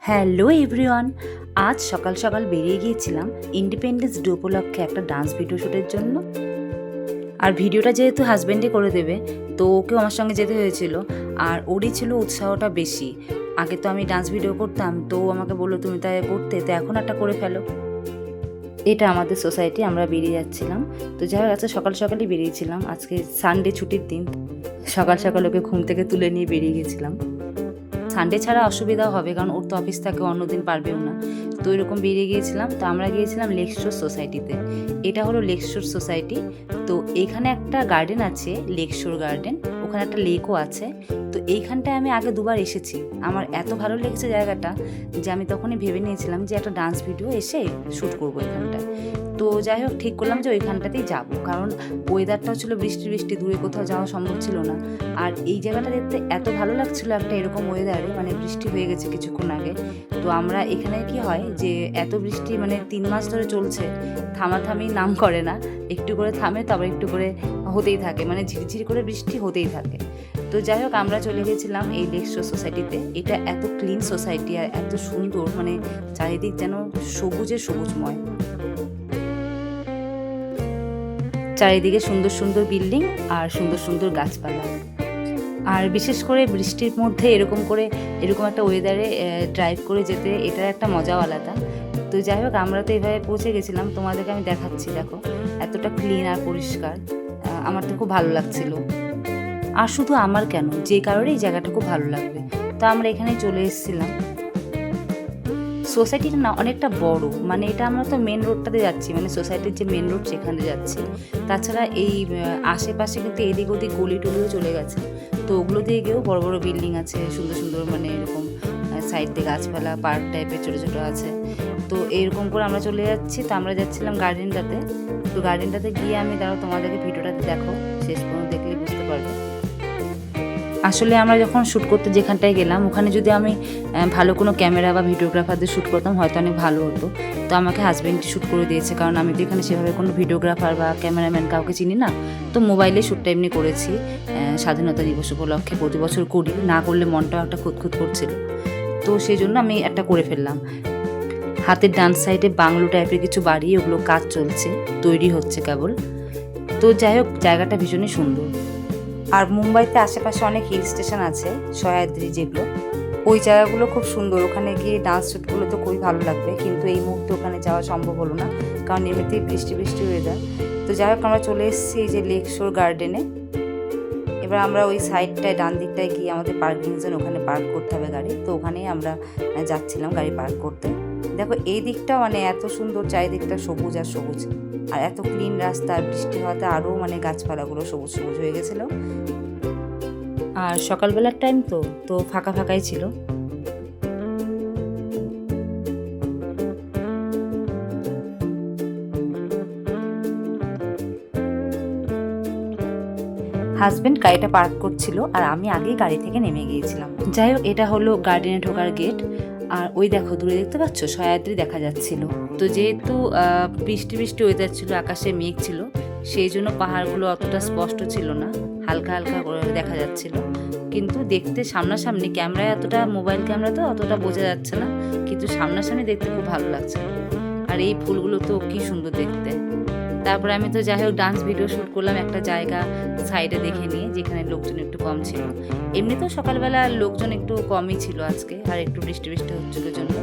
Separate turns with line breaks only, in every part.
Hello everyone, আজ সকাল সকাল বেরিয়ে গিয়েছিলাম ইন্ডিপেন্ডেন্স ডে উপলক্ষে একটা ডান্স ভিডিও শ্যুটের জন্য। আর ভিডিওটা যেহেতু হাজব্যান্ডে করে দেবে, তো ওকেও আমার সঙ্গে যেতে হয়েছিল। আর ওরই ছিল উৎসাহটা বেশি। আগে তো আমি ডান্স ভিডিও করতাম, তো ও আমাকে বললো তুমি তাই করতে, তো এখন একটা করে ফেলো। এটা আমাদের সোসাইটি, আমরা বেরিয়ে যাচ্ছিলাম। তো যাই হোক, আজকে সকাল সকালই বেরিয়েছিলাম, আজকে সানডে ছুটির দিন। সকাল সকাল ওকে ঘুম থেকে তুলে নিয়ে বেরিয়ে গেছিলাম। সানডে ছাড়া অসুবিধাও হবে, কারণ ওর তো অফিস থাকে, অন্যদিন পারবেও না। তো এরকম বেরিয়ে গিয়েছিলাম। তো আমরা গিয়েছিলাম লেক শোর সোসাইটিতে। এটা হলো লেক শোর সোসাইটি। তো এখানে একটা গার্ডেন আছে, লেক শোর গার্ডেন। ওখানে একটা লেকও আছে। তো এইখানটায় আমি আগে দুবার এসেছি। আমার এত ভালো লেগেছে জায়গাটা যে আমি তখনই ভেবে নিয়েছিলাম যে একটা ডান্স ভিডিও এসে শ্যুট করবো এখানটায়। তো যাই হোক, ঠিক করলাম যে ওইখানটাতেই যাব, কারণ ওয়েদারটাও ছিল বৃষ্টি বৃষ্টি, দূরে কোথাও যাওয়া সম্ভব ছিল না। আর এই জায়গাটা দেখতে এত ভালো লাগছিল একটা এরকম ওয়েদারে, মানে বৃষ্টি হয়ে গেছে কিছুক্ষণ আগে। তো আমরা এখানে কি হয় যে এত বৃষ্টি মানে 3 মাস ধরে চলছে, থামাথামি নাম করে না, একটু করে থামে তারপর একটু করে হতেই থাকে, মানে ঝিরঝির করে বৃষ্টি হতেই থাকে। তো যাই হোক, আমরা চলে গেছিলাম এই লেক শোর সোসাইটিতে। এটা এত ক্লিন সোসাইটি আর এত সুন্দর, মানে চারিদিক যেন সবুজে সবুজময়, চারিদিকে সুন্দর সুন্দর বিল্ডিং আর সুন্দর সুন্দর গাছপালা। আর বিশেষ করে বৃষ্টির মধ্যে এরকম একটা ওয়েদারে ড্রাইভ করে যেতে এটার একটা মজাও আলাদা। তো যাই হোক, আমরা তো এভাবে পৌঁছে গেছিলাম, তোমাদেরকে আমি দেখাচ্ছি। দেখো এতটা ক্লিন আর পরিষ্কার, আমার তো খুব ভালো লাগছিল। আর শুধু আমার কেন, যে কারোর এই জায়গাটা খুব ভালো লাগবে। তো আমরা এখানে চলে এসেছিলাম। সোসাইটিটা না অনেকটা বড়, মানে এটা আমরা তো মেন রোডটাতে যাচ্ছি, মানে সোসাইটির যে মেন রোড সেখানে যাচ্ছি। তাছাড়া এই আশেপাশে কিন্তু এদিক ওদিক গলি টলিও চলে গেছে। তো ওগুলো দিয়ে গিয়েও বড় বড় বিল্ডিং আছে, সুন্দর সুন্দর, মানে এরকম সাইড দিয়ে গাছপালা, পার্ক টাইপের ছোটো ছোটো আছে। তো এরকম করে আমরা চলে যাচ্ছি। তো আমরা যাচ্ছিলাম গার্ডেনটাতে। তো গার্ডেনটাতে গিয়ে আমি তোমাদেরকে ভিডিওটাতে দেখো, শেষ পর্যন্ত দেখলে বুঝতে পারবে। আসলে আমরা যখন শ্যুট করতে যেখানটায় গেলাম, ওখানে যদি আমি ভালো কোনো ক্যামেরা বা ভিডিওগ্রাফারদের শ্যুট করতাম হয়তো অনেক ভালো হতো। তো আমাকে হাজব্যান্ড শ্যুট করে দিয়েছে, কারণ আমি তো এখানে সেভাবে কোনো ভিডিওগ্রাফার বা ক্যামেরাম্যান কাউকে চিনি না। তো মোবাইলে শ্যুটটা এমনি করেছি, স্বাধীনতা দিবস উপলক্ষে প্রতি বছর করি, না করলে মনটাও একটা খুঁতখুত করছিল। তো সেই জন্য আমি একটা করে ফেললাম। হাতের ডান সাইডে বাংলো টাইপের কিছু বাড়ি, ওগুলো কাজ চলছে, তৈরি হচ্ছে কেবল। তো যাই হোক, জায়গাটা ভীষণই সুন্দর। আর মুম্বাইতে আশেপাশে অনেক হিল স্টেশন আছে, সহ্যাদ্রি যেগুলো, ওই জায়গাগুলো খুব সুন্দর। ওখানে গিয়ে ডান্স শ্যুটগুলো তো খুবই ভালো লাগবে, কিন্তু এই মুহূর্তে ওখানে যাওয়া সম্ভব হলো না, কারণ এমনিতেই বৃষ্টি বৃষ্টি ওয়েদার। তো যাই হোক, আমরা চলে এসেছি এই যে লেক শোর গার্ডেনে। এবার আমরা ওই সাইডটায় ডান দিকটায় গিয়ে আমাদের পার্কিং জোন, ওখানে পার্ক করতে হবে গাড়ি। তো ওখানেই আমরা যাচ্ছিলাম গাড়ি পার্ক করতে। দেখো এই দিকটা মানে এত সুন্দর, চারিদিকটা সবুজ আর সবুজ, আর এত ক্লিন রাস্তা। আর বৃষ্টি হওয়াতে আরও মানে গাছপালাগুলো সবুজ সবুজ হয়ে গেছিলো। আর সকালবেলার টাইম তো ফাঁকা ফাঁকাই ছিল। হাজব্যান্ড গাড়িটা পার্ক করছিল, আর আমি আগেই গাড়ি থেকে নেমে গিয়েছিলাম। যাই হোক, এটা হলো গার্ডেনে ঢোকার গেট। আর ওই দেখো দূরে দেখতে পাচ্ছ, সহ্যাদ্রি দেখা যাচ্ছিল। তো যেহেতু বৃষ্টি বৃষ্টি ওয়েদার ছিল, আকাশে মেঘ ছিল, সেই জন্য পাহাড়গুলো অতটা স্পষ্ট ছিল না, হালকা হালকা করে দেখা যাচ্ছিল। কিন্তু দেখতে সামনাসামনি, ক্যামেরায় এতটা, মোবাইল ক্যামেরা তো অতটা বোঝা যাচ্ছে না, কিন্তু সামনাসামনি দেখতে খুব ভালো লাগছে। আর এই ফুলগুলো তো কি সুন্দর দেখতে। তারপরে আমি তো যাই হোক ডান্স ভিডিও শ্যুট করলাম একটা জায়গা সাইডে দেখে নিয়ে, যেখানে লোকজন একটু কম ছিল। এমনিতেও সকালবেলা লোকজন একটু কমই ছিল আজকে, আর একটু বৃষ্টি বৃষ্টি হচ্ছিল জন্য।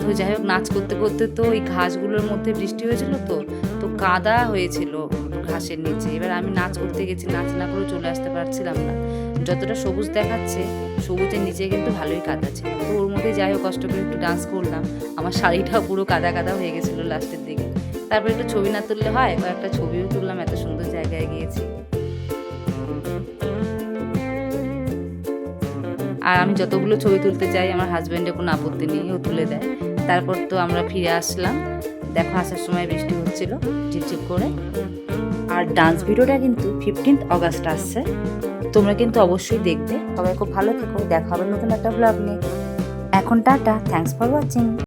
তো যাই হোক, নাচ করতে করতে তো ওই ঘাসগুলোর মধ্যে বৃষ্টি হয়েছিল, তো কাদা হয়েছিল ঘাসের নিচে। এবার আমি নাচ করতে গেছি, নাচ না করে চলে আসতে পারছিলাম না। যতটা সবুজ দেখাচ্ছে, সবুজের নিচে কিন্তু ভালোই কাদা ছিল। তো ওর মধ্যে যাই হোক কষ্ট করে একটু ডান্স করলাম। আমার শাড়িটাও পুরো কাদা কাদা হয়ে গেছিলো লাস্টের দিকে। তারপরে একটু ছবি না তুললে হয়, কয়েকটা ছবিও তুললাম, এত সুন্দর জায়গায় গিয়েছি। আর আমি যতগুলো ছবি তুলতে চাই, আমার হাজব্যান্ডের কোনো আপত্তি নেই, ও তুলে দেয়। তারপর তো আমরা ফিরে আসলাম। দেখো আসার সময় বৃষ্টি হচ্ছিল ঝিপঝিপ করে। আর ডান্স ভিডিওটা কিন্তু 15 অগাস্ট আসছে, তোমরা কিন্তু অবশ্যই দেখবে। সবাই খুব ভালো থেকো, দেখা হবে নতুন একটা ব্লগ নিয়ে। এখন টাটা, থ্যাঙ্কস ফর ওয়াচিং।